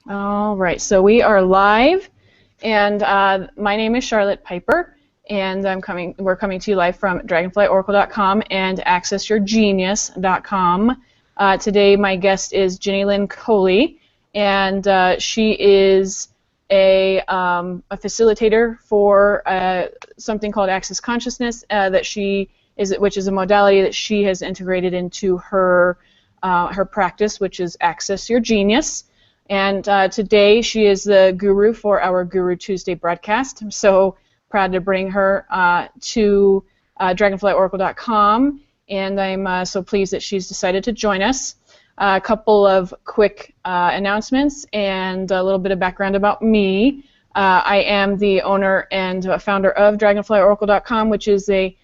All right, so we are live, and my name is Charlotte Piper, and we're coming to you live from dragonflyoracle.com and accessyourgenius.com. Today my guest is Jennilynne Coley, and she is a facilitator for something called Access Consciousness, which is a modality that she has integrated into her practice, which is Access Your Genius. And today she is the guru for our Guru Tuesday broadcast. I'm so proud to bring her to dragonflyoracle.com, and I'm so pleased that she's decided to join us. A couple of quick announcements and a little bit of background about me. I am the owner and founder of dragonflyoracle.com, which is a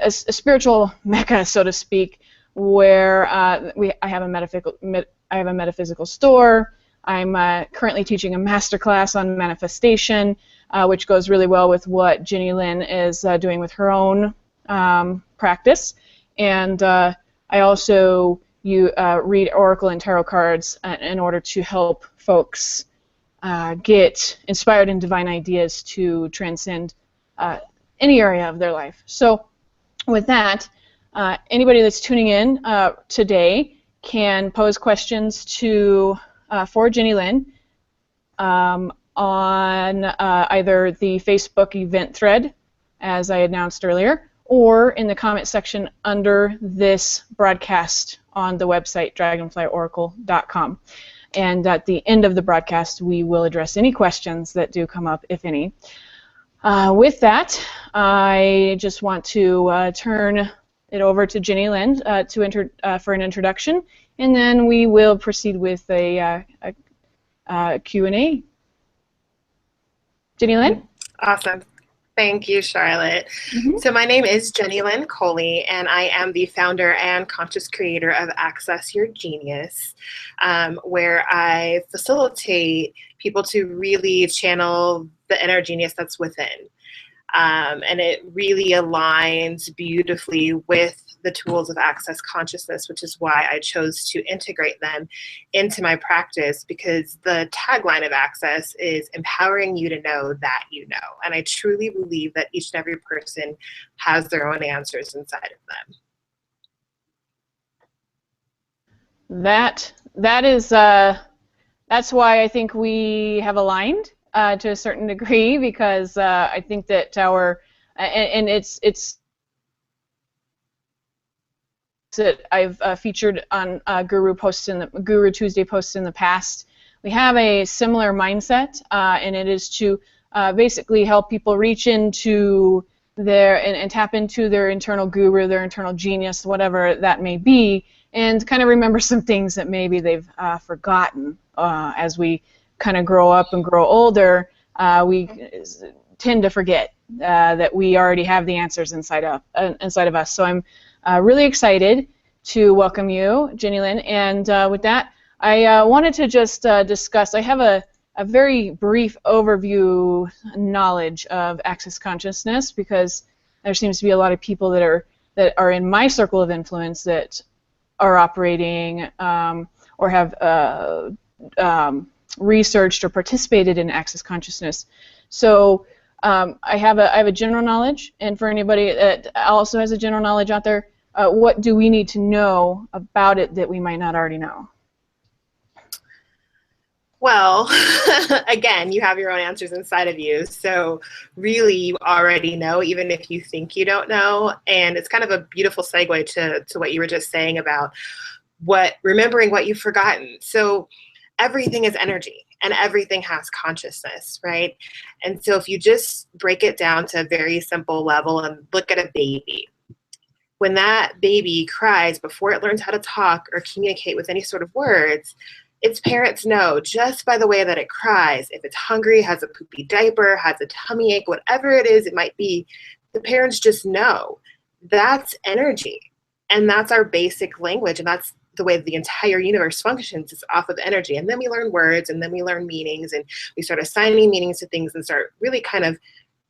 spiritual mecca, so to speak, where I have a metaphysical store. I'm currently teaching a masterclass on manifestation, which goes really well with what Jennilynne is doing with her own practice. And I also read oracle and tarot cards in order to help folks get inspired and divine ideas to transcend any area of their life. So with that, anybody that's tuning in today can pose questions for Jennilynne on either the Facebook event thread, as I announced earlier, or in the comment section under this broadcast on the website dragonflyoracle.com. And at the end of the broadcast, we will address any questions that do come up, if any. With that, I just want to turn it over to Jennilynne for an introduction, and then we will proceed with a Q&A. Jennilynne? Awesome. Thank you, Charlotte. So my name is Jennilynne Coley, and I am the founder and conscious creator of Access Your Genius, where I facilitate people to really channel the inner genius that's within. And it really aligns beautifully with the tools of Access Consciousness, which is why I chose to integrate them into my practice, because the tagline of Access is empowering you to know that you know. And I truly believe that each and every person has their own answers inside of them. That's why I think we have aligned to a certain degree, because I think that it's that I've featured on Guru Tuesday posts in the past. We have a similar mindset, and it is to basically help people reach into and tap into their internal guru, their internal genius, whatever that may be, and kind of remember some things that maybe they've forgotten as we kind of grow up and grow older. We tend to forget that we already have the answers inside of us. So I'm really excited to welcome you, Jennilynne. And with that, I wanted to just discuss. I have a very brief overview knowledge of Access Consciousness, because there seems to be a lot of people that are in my circle of influence that are operating or have researched or participated in Access Consciousness. So I have a general knowledge, and for anybody that also has a general knowledge out there, what do we need to know about it that we might not already know? Well, again, you have your own answers inside of you, so really you already know, even if you think you don't know. And it's kind of a beautiful segue to what you were just saying about remembering what you've forgotten. So everything is energy, and everything has consciousness, right? And so if you just break it down to a very simple level and look at a baby, when that baby cries before it learns how to talk or communicate with any sort of words, its parents know just by the way that it cries. If it's hungry, has a poopy diaper, has a tummy ache, whatever it is it might be, the parents just know. That's energy. And that's our basic language, and that's the way the entire universe functions, is off of energy. And then we learn words, and then we learn meanings, and we start assigning meanings to things and start really kind of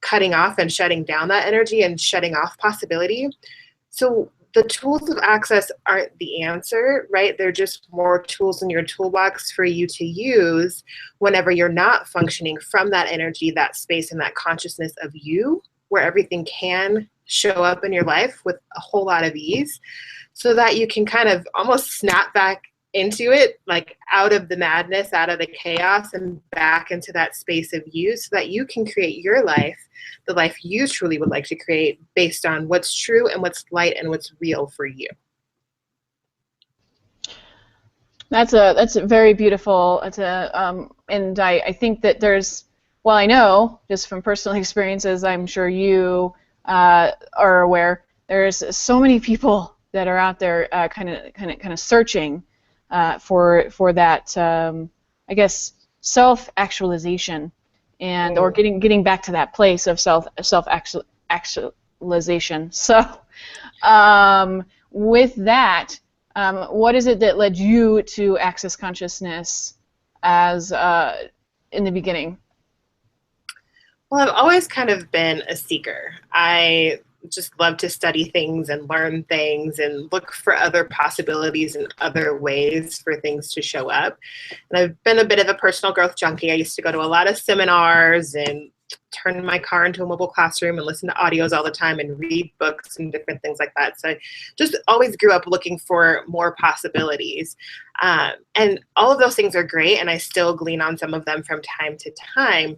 cutting off and shutting down that energy and shutting off possibility. So the tools of access aren't the answer, right? They're just more tools in your toolbox for you to use whenever you're not functioning from that energy, that space, and that consciousness of you, where everything can show up in your life with a whole lot of ease, so that you can kind of almost snap back into it, like out of the madness, out of the chaos, and back into that space of you, so that you can create your life, the life you truly would like to create, based on what's true and what's light and what's real for you. That's a very beautiful. And I think that well, I know just from personal experiences, I'm sure you are aware, there's so many people that are out there kind of searching for that, I guess, self-actualization, and or getting back to that place of self-actualization. So with that, what is it that led you to Access Consciousness as in the beginning? Well, I've always kind of been a seeker. I just love to study things and learn things and look for other possibilities and other ways for things to show up. And I've been a bit of a personal growth junkie. I used to go to a lot of seminars and turn my car into a mobile classroom and listen to audios all the time and read books and different things like that. So I just always grew up looking for more possibilities. And all of those things are great, and I still glean on some of them from time to time.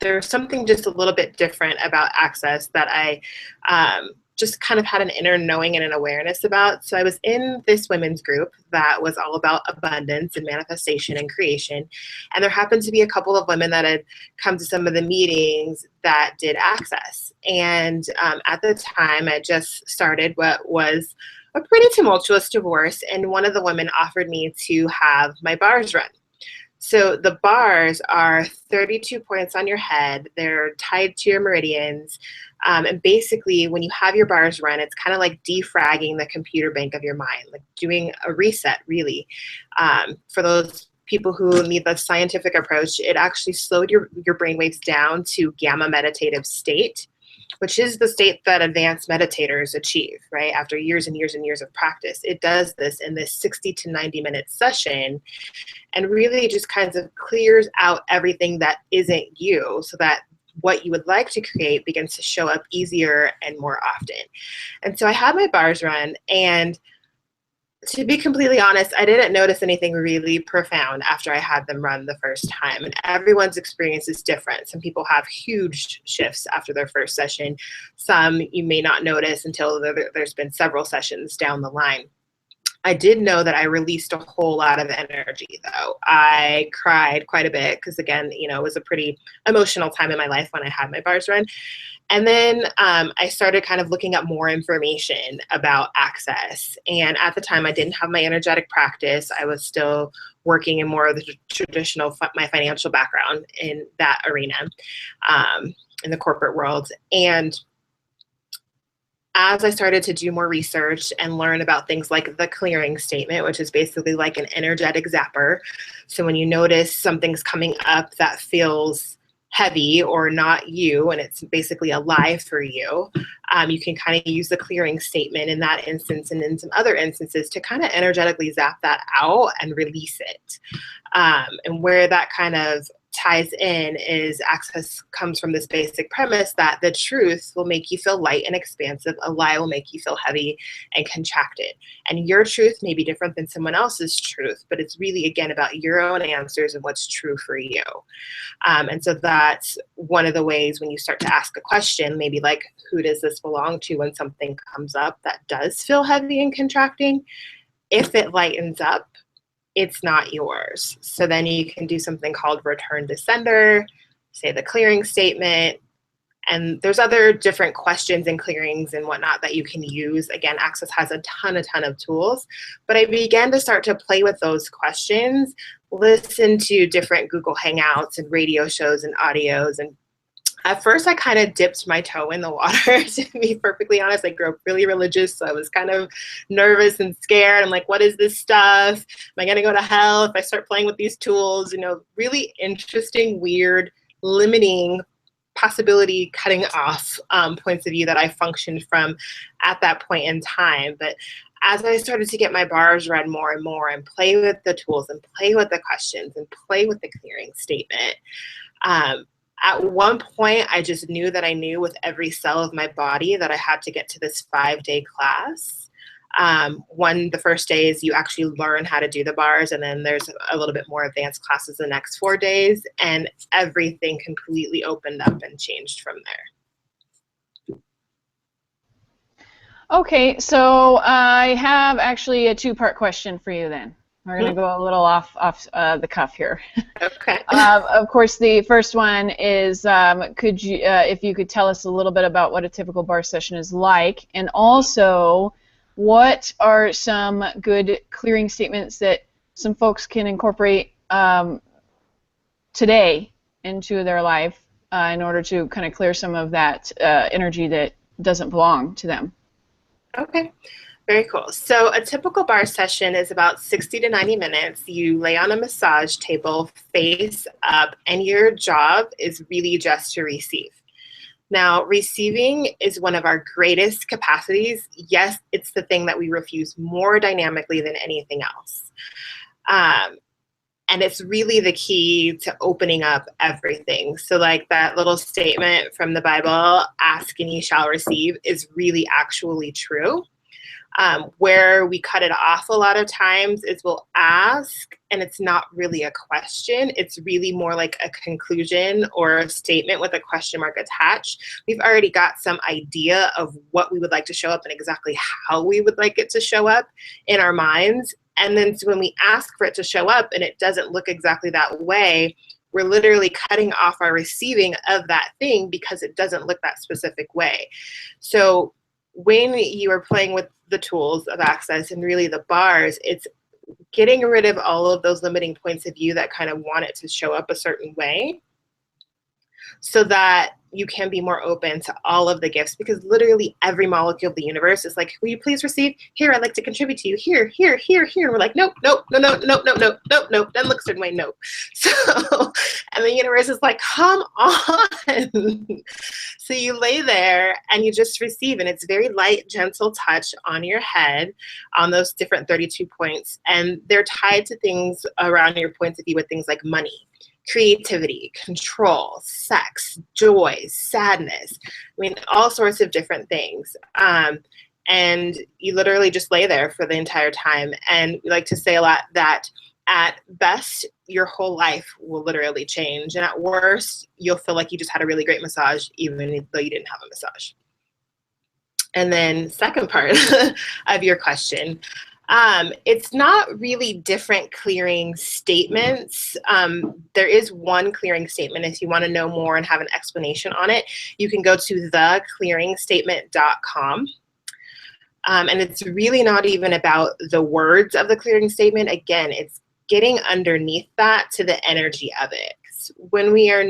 There's something just a little bit different about access that I just kind of had an inner knowing and an awareness about. So I was in this women's group that was all about abundance and manifestation and creation. And there happened to be a couple of women that had come to some of the meetings that did access. And at the time, I just started what was a pretty tumultuous divorce. And one of the women offered me to have my bars run. So the bars are 32 points on your head. They're tied to your meridians. And basically, when you have your bars run, it's kind of like defragging the computer bank of your mind, like doing a reset, really. For those people who need the scientific approach, it actually slowed your brainwaves down to gamma meditative state, which is the state that advanced meditators achieve, right? After years and years and years of practice, it does this in this 60 to 90-minute session, and really just kind of clears out everything that isn't you, so that what you would like to create begins to show up easier and more often. And so I had my bars run, and to be completely honest, I didn't notice anything really profound after I had them run the first time. And everyone's experience is different. Some people have huge shifts after their first session. Some you may not notice until there's been several sessions down the line. I did know that I released a whole lot of energy, though. I cried quite a bit because, again, it was a pretty emotional time in my life when I had my bars run. And then I started kind of looking up more information about access. And at the time, I didn't have my energetic practice. I was still working in more of the traditional, my financial background in that arena, in the corporate world. And as I started to do more research and learn about things like the clearing statement, which is basically like an energetic zapper. So when you notice something's coming up that feels heavy or not you, and it's basically a lie for you, you can kind of use the clearing statement in that instance and in some other instances to kind of energetically zap that out and release it. And where that kind of ties in is access comes from this basic premise that the truth will make you feel light and expansive. A lie will make you feel heavy and contracted. And your truth may be different than someone else's truth, but it's really, again, about your own answers and what's true for you. And so that's one of the ways when you start to ask a question, maybe like, who does this belong to, when something comes up that does feel heavy and contracting? If it lightens up, it's not yours. So then you can do something called return to sender, say the clearing statement, and there's other different questions and clearings and whatnot that you can use. Again, Access has a ton of tools, but I began to start to play with those questions, listen to different Google Hangouts and radio shows and audios, and at first, I kind of dipped my toe in the water, to be perfectly honest. I grew up really religious, so I was kind of nervous and scared. I'm like, what is this stuff? Am I going to go to hell if I start playing with these tools? Really interesting, weird, limiting possibility cutting off points of view that I functioned from at that point in time. But as I started to get my bars read more and more and play with the tools and play with the questions and play with the clearing statement, at one point I just knew that I knew with every cell of my body that I had to get to this 5-day class. The first day is you actually learn how to do the bars, and then there's a little bit more advanced classes the next 4 days, and everything completely opened up and changed from there. Okay, so I have actually a 2-part question for you then. We're going to go a little off the cuff here. Okay. Of course, the first one is, could you, if you could tell us a little bit about what a typical bar session is like, and also what are some good clearing statements that some folks can incorporate today into their life in order to kind of clear some of that energy that doesn't belong to them? Okay, very cool. So a typical bar session is about 60 to 90 minutes. You lay on a massage table face up, and your job is really just to receive. Now, receiving is one of our greatest capacities. Yes, it's the thing that we refuse more dynamically than anything else. And it's really the key to opening up everything. So like that little statement from the Bible, ask and ye shall receive, is really actually true. Where we cut it off a lot of times is we'll ask, and it's not really a question. It's really more like a conclusion or a statement with a question mark attached. We've already got some idea of what we would like to show up and exactly how we would like it to show up in our minds. And then so when we ask for it to show up and it doesn't look exactly that way, we're literally cutting off our receiving of that thing because it doesn't look that specific way. So when you are playing with the tools of access and really the bars, it's getting rid of all of those limiting points of view that kind of want it to show up a certain way so that you can be more open to all of the gifts, because literally every molecule of the universe is like, will you please receive? Here, I'd like to contribute to you. Here, here, here, here. We're like, nope, nope, no, no, no, no, no, no, no. Doesn't look a certain way, no. So, and the universe is like, come on. So you lay there and you just receive, and it's very light, gentle touch on your head on those different 32 points. And they're tied to things around your points of view with things like money, creativity, control, sex, joy, sadness. I mean, all sorts of different things. And you literally just lay there for the entire time. And we like to say a lot that at best, your whole life will literally change. And at worst, you'll feel like you just had a really great massage, even though you didn't have a massage. And then second part of your question, it's not really different clearing statements. There is one clearing statement. If you want to know more and have an explanation on it, you can go to theclearingstatement.com. And it's really not even about the words of the clearing statement. Again, it's getting underneath that to the energy of it. When we are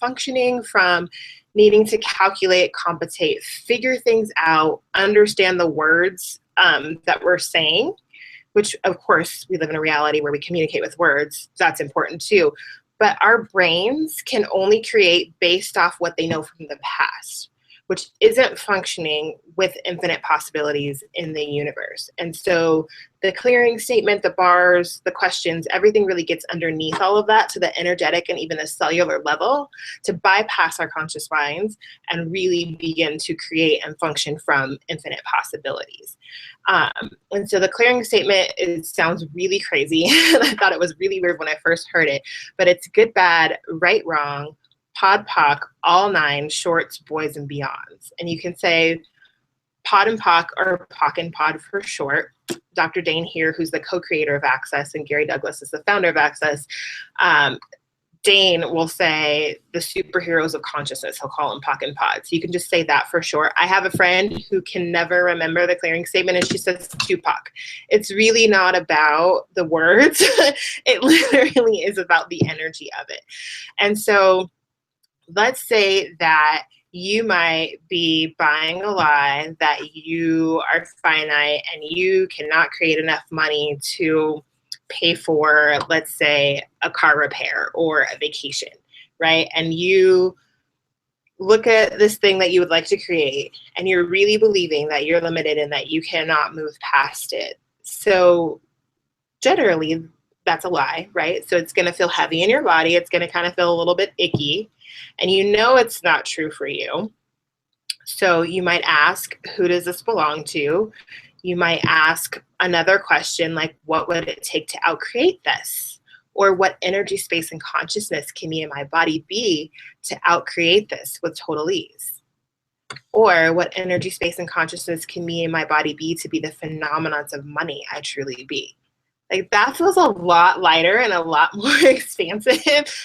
functioning from needing to calculate, computate, figure things out, understand the words that we're saying, which of course we live in a reality where we communicate with words, that's important too. But our brains can only create based off what they know from the past, which isn't functioning with infinite possibilities in the universe. And so the clearing statement, the bars, the questions, everything really gets underneath all of that to the energetic and even the cellular level to bypass our conscious minds and really begin to create and function from infinite possibilities. And so the clearing statement sounds really crazy. And I thought it was really weird when I first heard it, but it's good, bad, right, wrong, pod, poc, all 9, shorts, boys, and beyonds. And you can say pod and poc, or poc and pod for short. Dr. Dane here, who's the co-creator of Access, and Gary Douglas is the founder of Access, Dane will say the superheroes of consciousness. He'll call them pock and pod. So you can just say that for short. I have a friend who can never remember the clearing statement, and she says Tupac. It's really not about the words. It literally is about the energy of it. And so let's say that you might be buying a lie that you are finite and you cannot create enough money to pay for, let's say, a car repair or a vacation, right? And you look at this thing that you would like to create, and you're really believing that you're limited and that you cannot move past it. So generally, that's a lie, right? So it's going to feel heavy in your body. It's going to kind of feel a little bit icky, and you know it's not true for you. So you might ask, who does this belong to? You might ask another question like, what would it take to outcreate this? Or what energy, space, and consciousness can me and my body be to outcreate this with total ease? Or what energy, space, and consciousness can me and my body be to be the phenomenons of money I truly be? Like, that feels a lot lighter and a lot more expansive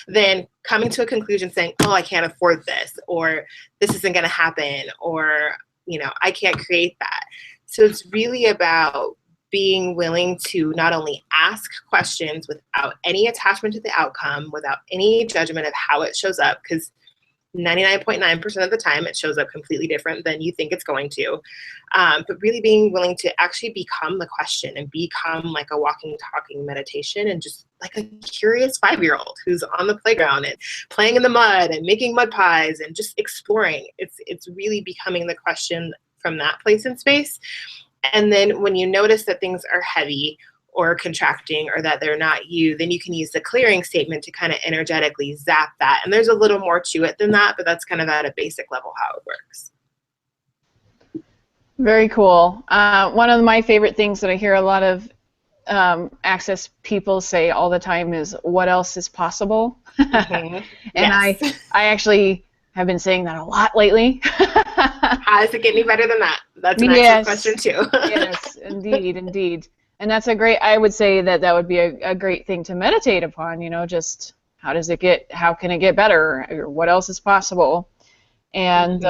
than coming to a conclusion saying, oh, I can't afford this, or this isn't going to happen, or, you know, I can't create that. So it's really about being willing to not only ask questions without any attachment to the outcome, without any judgment of how it shows up, because 99.9% of the time it shows up completely different than you think it's going to. But really being willing to actually become the question and become like a walking, talking meditation, and just like a curious 5-year-old who's on the playground and playing in the mud and making mud pies and just exploring. It's really becoming the question from that place in space. And then when you notice that things are heavy or contracting, or that they're not you, then you can use the clearing statement to kind of energetically zap that. And there's a little more to it than that, but that's kind of at a basic level how it works. Very cool. One of my favorite things that I hear a lot of Access people say all the time is, what else is possible? Mm-hmm. And yes. I actually have been saying that a lot lately. How does it get any better than that? That's an excellent question too. Yes, indeed, indeed. And that's a great, I would say that that would be a great thing to meditate upon, you know, just how can it get better? Or what else is possible? And,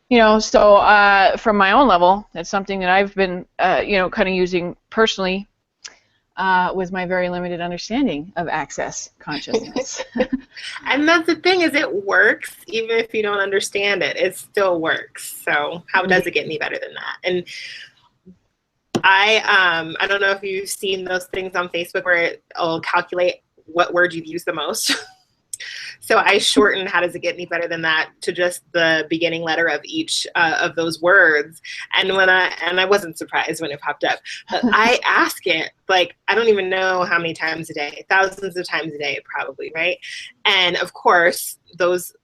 you know, so from my own level, that's something that I've been, you know, kind of using personally with my very limited understanding of Access consciousness. And that's the thing, is it works even if you don't understand it. It still works. So how does it get any better than that? And I don't know if you've seen those things on Facebook where it'll calculate what word you've used the most. So I shortened how does it get any better than that to just the beginning letter of each of those words. And I wasn't surprised when it popped up. But I ask it, like, I don't even know how many times a day, thousands of times a day probably, right? And of course,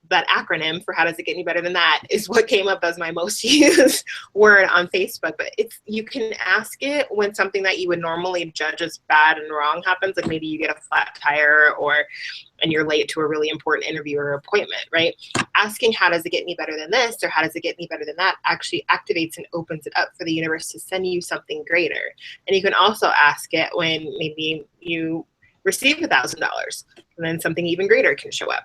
that acronym for how does it get any better than that is what came up as my most used word on Facebook. But you can ask it when something that you would normally judge as bad and wrong happens, like maybe you get a flat tire and you're late to a really important interview or appointment, right? Asking how does it get any better than this, or how does it get any better than that, actually activates and opens it up for the universe to send you something greater. And you can also ask it when maybe you receive $1,000, and then something even greater can show up.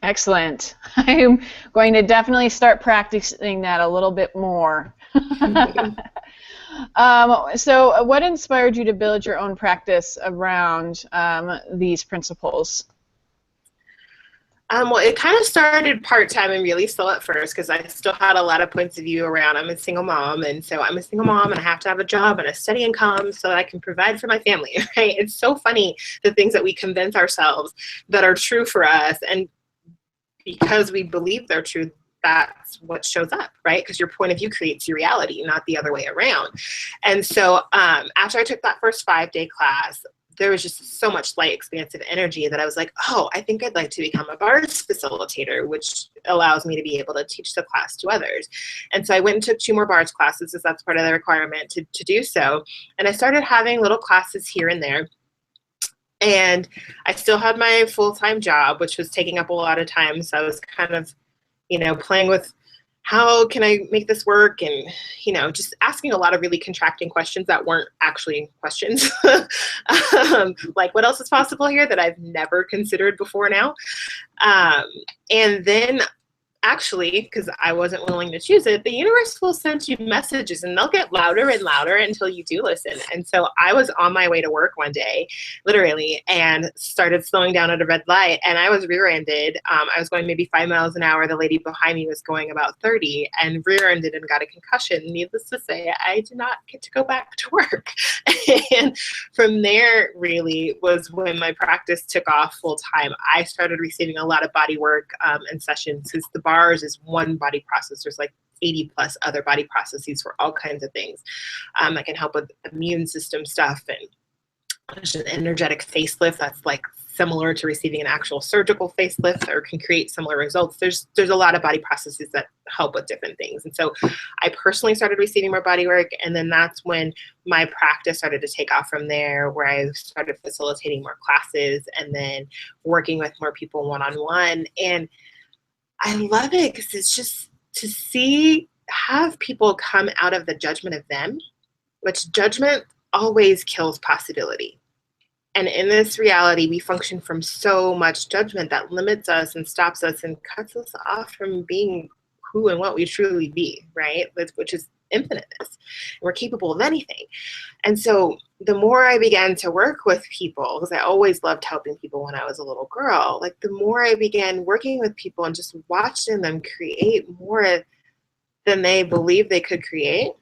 Excellent. I'm going to definitely start practicing that a little bit more. So what inspired you to build your own practice around these principles? Well, it kind of started part-time and really slow at first, because I still had a lot of points of view around I'm a single mom, and so I'm a single mom and I have to have a job and a steady income so that I can provide for my family, right? It's so funny the things that we convince ourselves that are true for us, and because we believe they're true, that's what shows up, right? Because your point of view creates your reality, not the other way around. And so after I took that first 5-day class, there was just so much light, expansive energy that I was like, oh, I think I'd like to become a bars facilitator, which allows me to be able to teach the class to others. And so I went and took 2 more bars classes, as that's part of the requirement to do so. And I started having little classes here and there. And I still had my full-time job, which was taking up a lot of time. So I was kind of, you know, playing with how can I make this work, and, you know, just asking a lot of really contracting questions that weren't actually questions. Like, what else is possible here that I've never considered before now? And then actually, because I wasn't willing to choose it, the universe will send you messages and they'll get louder and louder until you do listen. And so I was on my way to work one day, literally, and started slowing down at a red light, and I was rear-ended. I was going maybe 5 miles an hour. The lady behind me was going about 30 and rear-ended and got a concussion. Needless to say, I did not get to go back to work. And from there really was when my practice took off full time. I started receiving a lot of body work and sessions, because the bars is one body process. There's like 80 plus other body processes for all kinds of things. I can help with immune system stuff, and there's an energetic facelift that's like similar to receiving an actual surgical facelift, or can create similar results. There's a lot of body processes that help with different things. And so I personally started receiving more body work, and then that's when my practice started to take off from there, where I started facilitating more classes and then working with more people one-on-one. And I love it because it's just to have people come out of the judgment of them, which judgment always kills possibility. And in this reality, we function from so much judgment that limits us and stops us and cuts us off from being who and what we truly be, right? Which is infiniteness. We're capable of anything. And so the more I began to work with people, because I always loved helping people when I was a little girl, like the more I began working with people and just watching them create more than they believed they could create,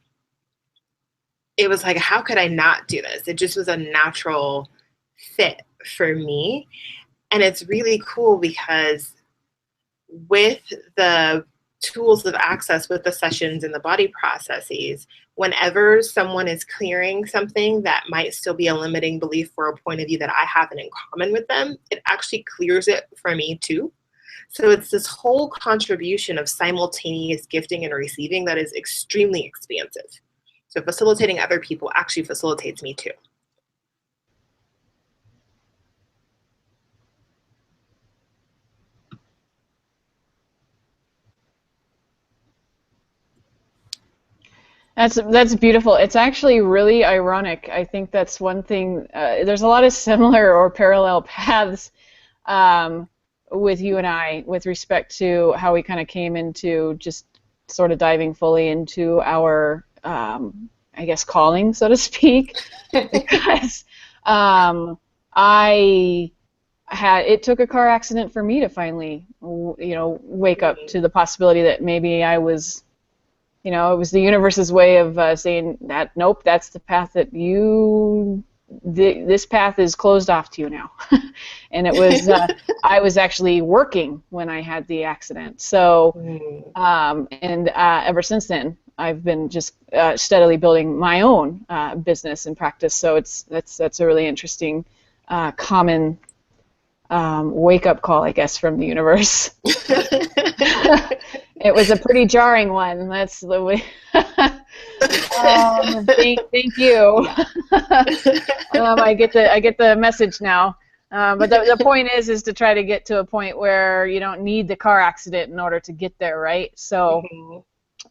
it was like, how could I not do this? It just was a natural fit for me. And it's really cool because with the tools of access, with the sessions and the body processes, whenever someone is clearing something that might still be a limiting belief or a point of view that I haven't in common with them, it actually clears it for me too. So it's this whole contribution of simultaneous gifting and receiving that is extremely expansive. So facilitating other people actually facilitates me too. That's beautiful. It's actually really ironic. I think that's one thing. There's a lot of similar or parallel paths with you and I with respect to how we kind of came into just sort of diving fully into our, I guess, calling, so to speak. Because it took a car accident for me to finally, wake up to the possibility that maybe I was. It was the universe's way of saying that, nope, that's the path that this path is closed off to you now. And it was, I was actually working when I had the accident. So, ever since then, I've been just steadily building my own business and practice. So that's a really interesting, common wake-up call, I guess, from the universe. It was a pretty jarring one. That's the way. Thank you. I get the message now. But the point is to try to get to a point where you don't need the car accident in order to get there, right? So,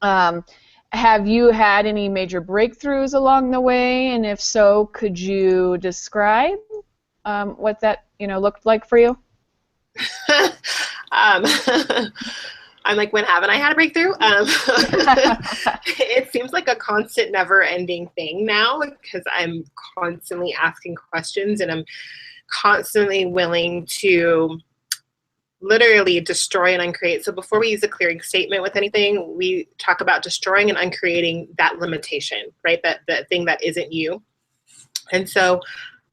have you had any major breakthroughs along the way? And if so, could you describe what that looked like for you? I'm like, when haven't I had a breakthrough? It seems like a constant, never-ending thing now, because I'm constantly asking questions and I'm constantly willing to literally destroy and uncreate. So before we use a clearing statement with anything, we talk about destroying and uncreating that limitation, right? That thing that isn't you. And so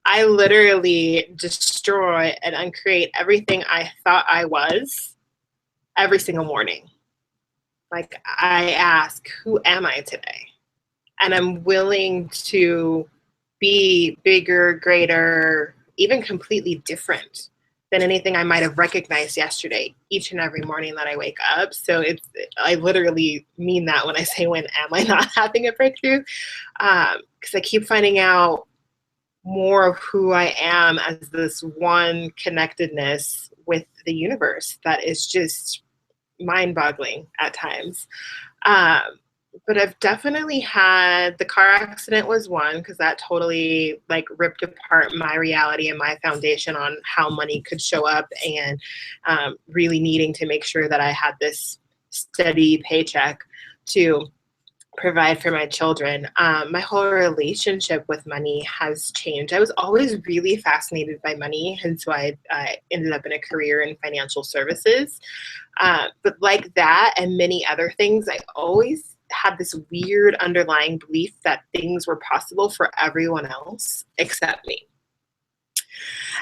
I literally destroy and uncreate everything I thought I was every single morning. Like, I ask, who am I today? And I'm willing to be bigger, greater, even completely different than anything I might have recognized yesterday, each and every morning that I wake up. So I literally mean that when I say, when am I not having a breakthrough? Because I keep finding out more of who I am as this one connectedness with the universe that is just mind-boggling at times. But I've definitely had, the car accident was one, because that totally like ripped apart my reality and my foundation on how money could show up, and really needing to make sure that I had this steady paycheck to provide for my children. My whole relationship with money has changed. I was always really fascinated by money, hence why I ended up in a career in financial services. But like that and many other things, I always had this weird underlying belief that things were possible for everyone else except me.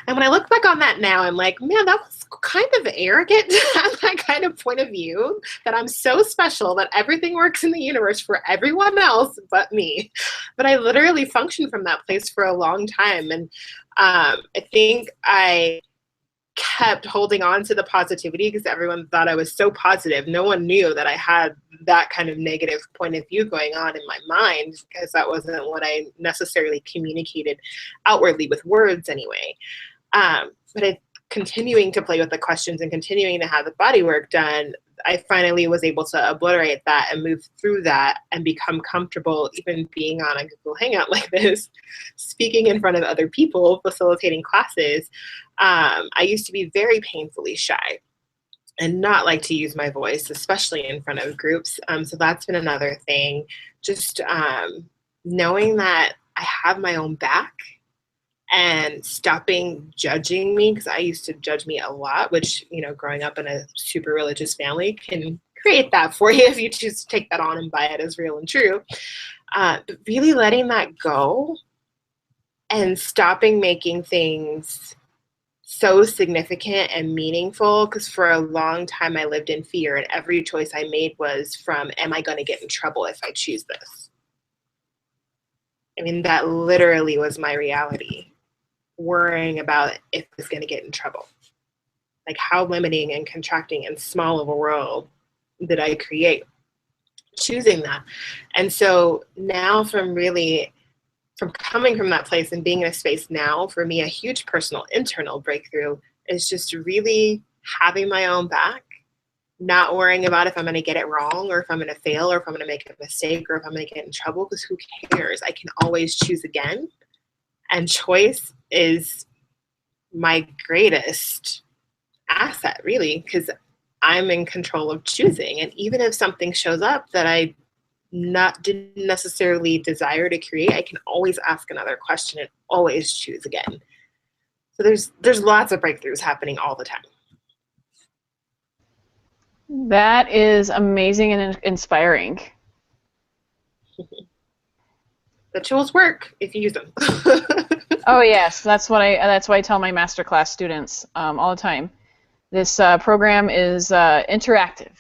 And when I look back on that now, I'm like, man, that was kind of arrogant to have that kind of point of view, that I'm so special that everything works in the universe for everyone else but me. But I literally functioned from that place for a long time. And I think I kept holding on to the positivity because everyone thought I was so positive. No one knew that I had that kind of negative point of view going on in my mind, because that wasn't what I necessarily communicated outwardly with words anyway. But continuing to play with the questions and continuing to have the body work done, I finally was able to obliterate that and move through that and become comfortable even being on a Google Hangout like this, speaking in front of other people, facilitating classes. I used to be very painfully shy and not like to use my voice, especially in front of groups. So that's been another thing. Just knowing that I have my own back and stopping judging me, because I used to judge me a lot, which, you know, growing up in a super religious family can create that for you if you choose to take that on and buy it as real and true. But really letting that go and stopping making things so significant and meaningful, because for a long time I lived in fear, and every choice I made was from, am I going to get in trouble if I choose this? I mean, that literally was my reality. Worrying about if I was going to get in trouble. Like, how limiting and contracting and small of a world did I create choosing that? And so now from coming from that place and being in a space now, for me, a huge personal internal breakthrough is just really having my own back, not worrying about if I'm going to get it wrong or if I'm going to fail or if I'm going to make a mistake or if I'm going to get in trouble, because who cares? I can always choose again. And choice is my greatest asset, really, because I'm in control of choosing. And even if something shows up that I didn't necessarily desire to create, I can always ask another question and always choose again. So there's lots of breakthroughs happening all the time. That is amazing and inspiring. The tools work if you use them. Oh yes, that's why I tell my masterclass students all the time. This program is interactive.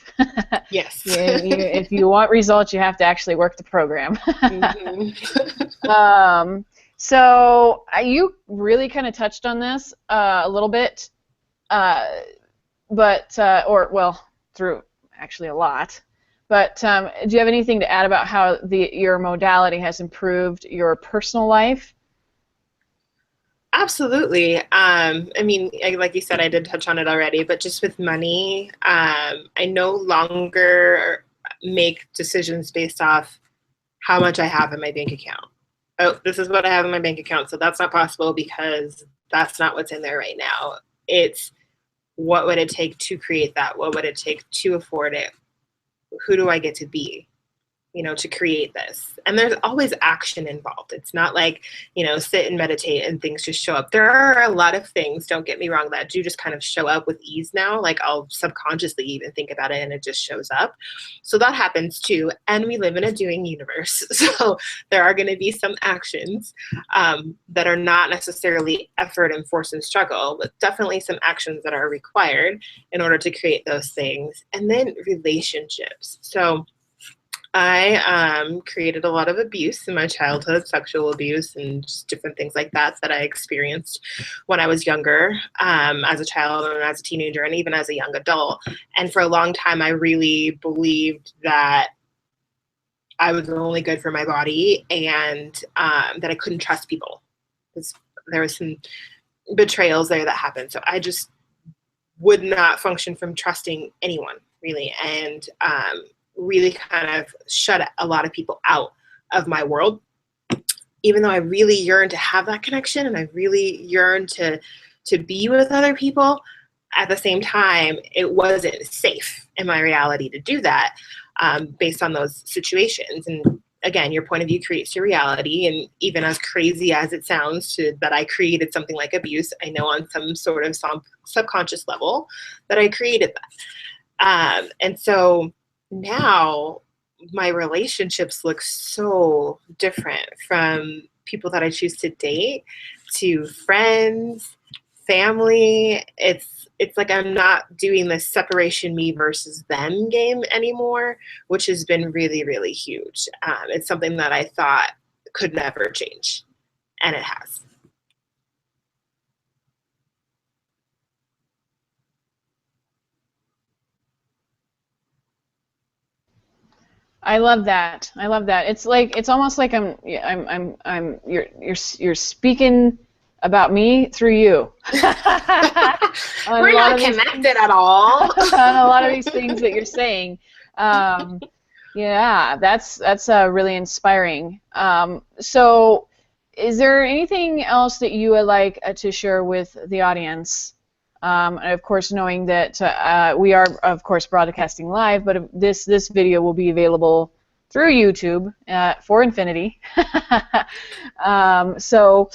Yes. If you want results, you have to actually work the program. So you really kind of touched on this a little bit, through actually a lot. But do you have anything to add about how your modality has improved your personal life? Absolutely. I mean, like you said, I did touch on it already, but just with money, I no longer make decisions based off how much I have in my bank account. Oh, this is what I have in my bank account, so that's not possible because that's not what's in there right now. It's what would it take to create that? What would it take to afford it? Who do I get to be, to create this? And there's always action involved. It's not like, sit and meditate and things just show up. There are a lot of things, don't get me wrong, that do just kind of show up with ease now. Like, I'll subconsciously even think about it and it just shows up. So that happens too. And we live in a doing universe. So there are going to be some actions that are not necessarily effort and force and struggle, but definitely some actions that are required in order to create those things. And then relationships. So I created a lot of abuse in my childhood, sexual abuse and just different things like that I experienced when I was younger, as a child and as a teenager and even as a young adult. And for a long time, I really believed that I was only good for my body and that I couldn't trust people. There was some betrayals there that happened. So I just would not function from trusting anyone, really. And really kind of shut a lot of people out of my world, even though I really yearned to have that connection and I really yearned to be with other people. at the same time, it wasn't safe in my reality to do that, based on those situations. And again, your point of view creates your reality. And even as crazy as it sounds that I created something like abuse, I know on some sort of subconscious level that I created that. And so now my relationships look so different, from people that I choose to date to friends, family. It's like I'm not doing this separation me versus them game anymore, which has been really, really huge. It's something that I thought could never change, and it has. I love that. I love that. It's like, it's almost like you're speaking about me through you. We're not connected at all. On a lot of these things that you're saying. Yeah, that's really inspiring. So, is there anything else that you would like to share with the audience? And of course, knowing that we are, of course, broadcasting live, but this video will be available through YouTube for infinity. So,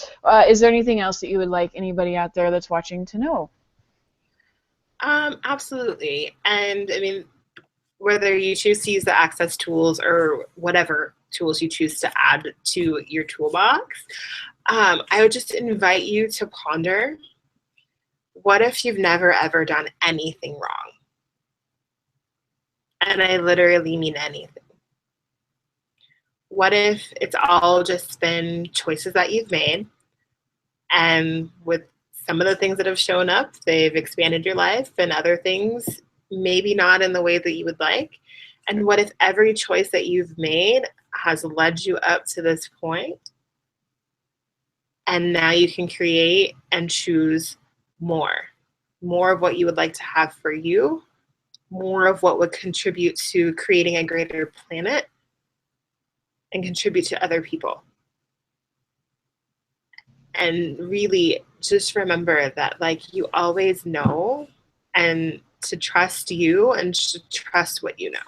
is there anything else that you would like anybody out there that's watching to know? Absolutely. And I mean, whether you choose to use the access tools or whatever tools you choose to add to your toolbox, I would just invite you to ponder, what if you've never ever done anything wrong? And I literally mean anything. What if it's all just been choices that you've made, and with some of the things that have shown up, they've expanded your life, and other things maybe not in the way that you would like? And what if every choice that you've made has led you up to this point, and now you can create and choose more of what you would like to have for you, more of what would contribute to creating a greater planet and contribute to other people? And really just remember that, like, you always know, and to trust you and to trust what you know.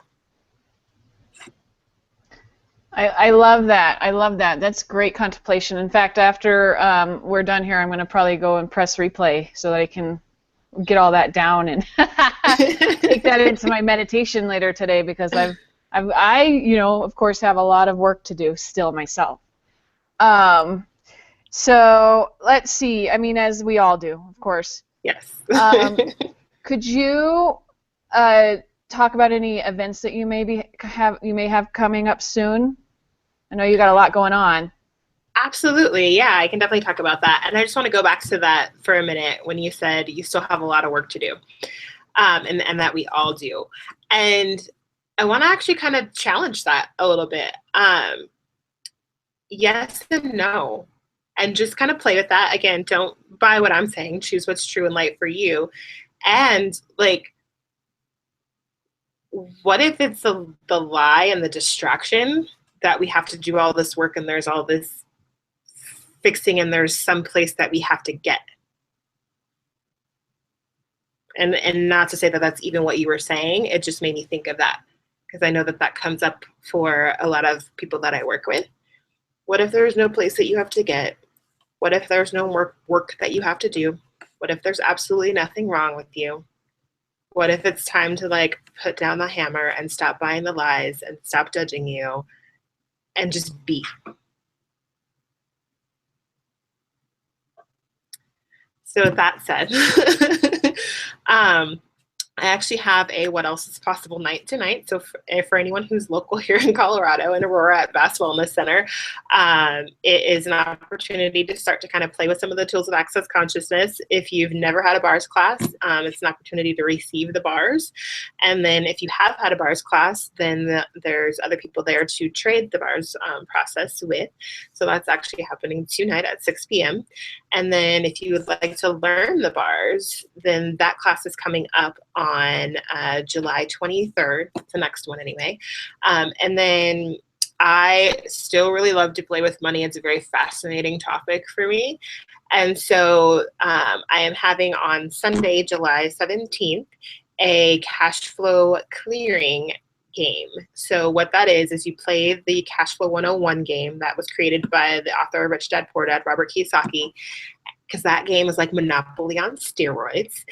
I love that. I love that. That's great contemplation. In fact, after we're done here, I'm going to probably go and press replay so that I can get all that down and take that into my meditation later today, because I, of course, have a lot of work to do still myself. So let's see. I mean, as we all do, of course. Yes. Could you talk about any events that you may have coming up soon? I know you got a lot going on. Absolutely. Yeah, I can definitely talk about that. And I just want to go back to that for a minute when you said you still have a lot of work to do, and that we all do. And I want to actually kind of challenge that a little bit. Yes and no. And just kind of play with that. Again, don't buy what I'm saying. Choose what's true and light for you. And, like, what if it's the lie and the distraction that we have to do all this work, and there's all this fixing, and there's some place that we have to get? And not to say that that's even what you were saying. It just made me think of that, because I know that comes up for a lot of people that I work with. What if there's no place that you have to get? What if there's no work that you have to do? What if there's absolutely nothing wrong with you? What if it's time to, like, put down the hammer and stop buying the lies and stop judging you and just be? So with that said, I actually have a What Else is Possible night tonight. So for anyone who's local here in Colorado, in Aurora at Bass Wellness Center, it is an opportunity to start to kind of play with some of the tools of access consciousness. If you've never had a bars class, it's an opportunity to receive the bars. And then if you have had a bars class, then there's other people there to trade the bars process with. So that's actually happening tonight at 6 p.m. And then if you would like to learn the bars, then that class is coming up on July 23rd. It's the next one anyway. And then I still really love to play with money. It's a very fascinating topic for me. And so I am having on Sunday, July 17th, a cash flow clearing game. So what that is you play the Cash Flow 101 game that was created by the author of Rich Dad Poor Dad, Robert Kiyosaki, because that game is like Monopoly on steroids.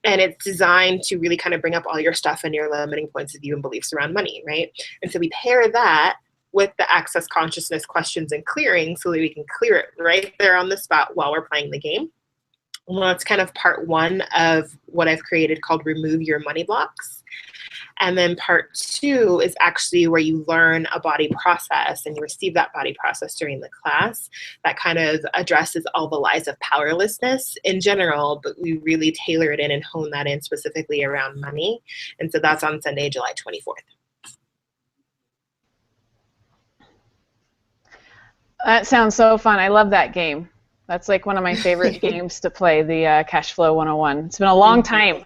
And it's designed to really kind of bring up all your stuff and your limiting points of view and beliefs around money, right? And so we pair that with the access consciousness questions and clearing so that we can clear it right there on the spot while we're playing the game. Well, that's kind of part one of what I've created called Remove Your Money Blocks. And then part two is actually where you learn a body process and you receive that body process during the class that kind of addresses all the lies of powerlessness in general, but we really tailor it in and hone that in specifically around money. And so that's on Sunday, July 24th. That sounds so fun. I love that game. That's like one of my favorite games to play, the Cash Flow 101. It's been a long time.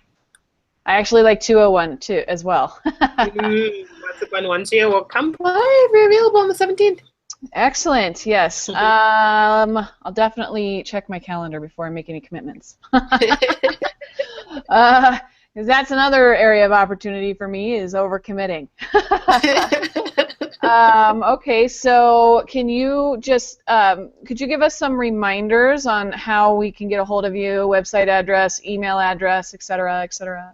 I actually like 201 too, as well. That's a fun one too. Well, come play if you're available on the 17th. Excellent. Yes. I'll definitely check my calendar before I make any commitments. That's another area of opportunity for me is overcommitting. Okay, so can you just, could you give us some reminders on how we can get a hold of you, website address, email address, et cetera, et cetera?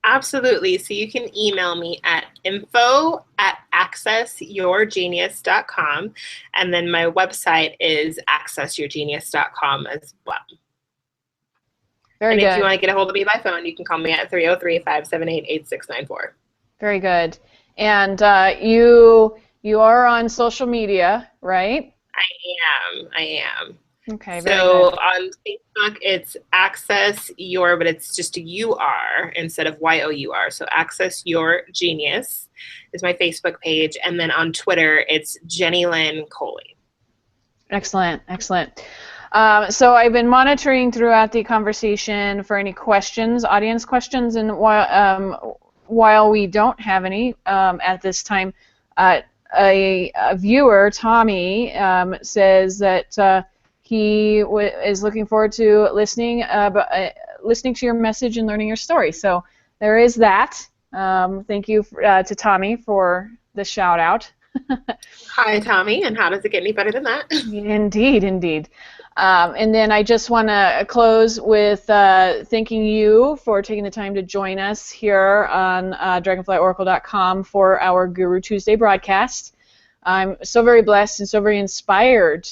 Absolutely. So you can email me at info@accessyourgenius.com, and then my website is accessyourgenius.com as well. Very good. And if you want to get a hold of me by phone, you can call me at 303-578-8694. Very good. And you are on social media, right? I am. Okay, very so good. On Facebook, it's Access Your, but it's just a UR instead of YOUR. So Access Your Genius is my Facebook page. And then on Twitter, it's Jennilynne Coley. Excellent, excellent. So I've been monitoring throughout the conversation for any questions, audience questions, and while we don't have any at this time, a viewer, Tommy, says that he is looking forward to listening to your message and learning your story. So there is that. Thank you to Tommy for the shout out. Hi, Tommy, and how does it get any better than that? Indeed, indeed. And then I just want to close with thanking you for taking the time to join us here on dragonflyoracle.com for our Guru Tuesday broadcast. I'm so very blessed and so very inspired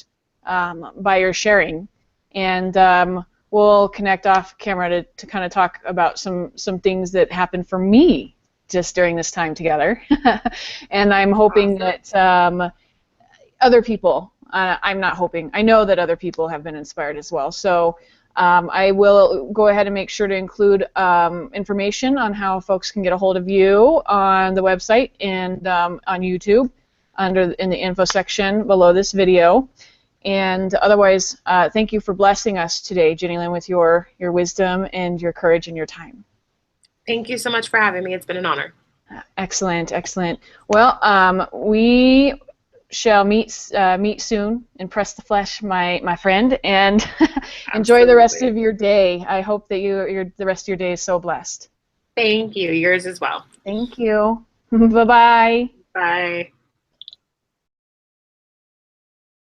by your sharing. And we'll connect off camera to kind of talk about some things that happened for me just during this time together. And I'm hoping that other people, I'm not hoping, I know that other people have been inspired as well. So I will go ahead and make sure to include information on how folks can get a hold of you on the website and on YouTube in the info section below this video. And otherwise, thank you for blessing us today, Jennilynne, with your wisdom and your courage and your time. Thank you so much for having me. It's been an honor. Excellent, excellent. Well, we shall meet soon and press the flesh, my friend, and enjoy the rest of your day. I hope that the rest of your day is so blessed. Thank you. Yours as well. Thank you. Bye-bye. Bye.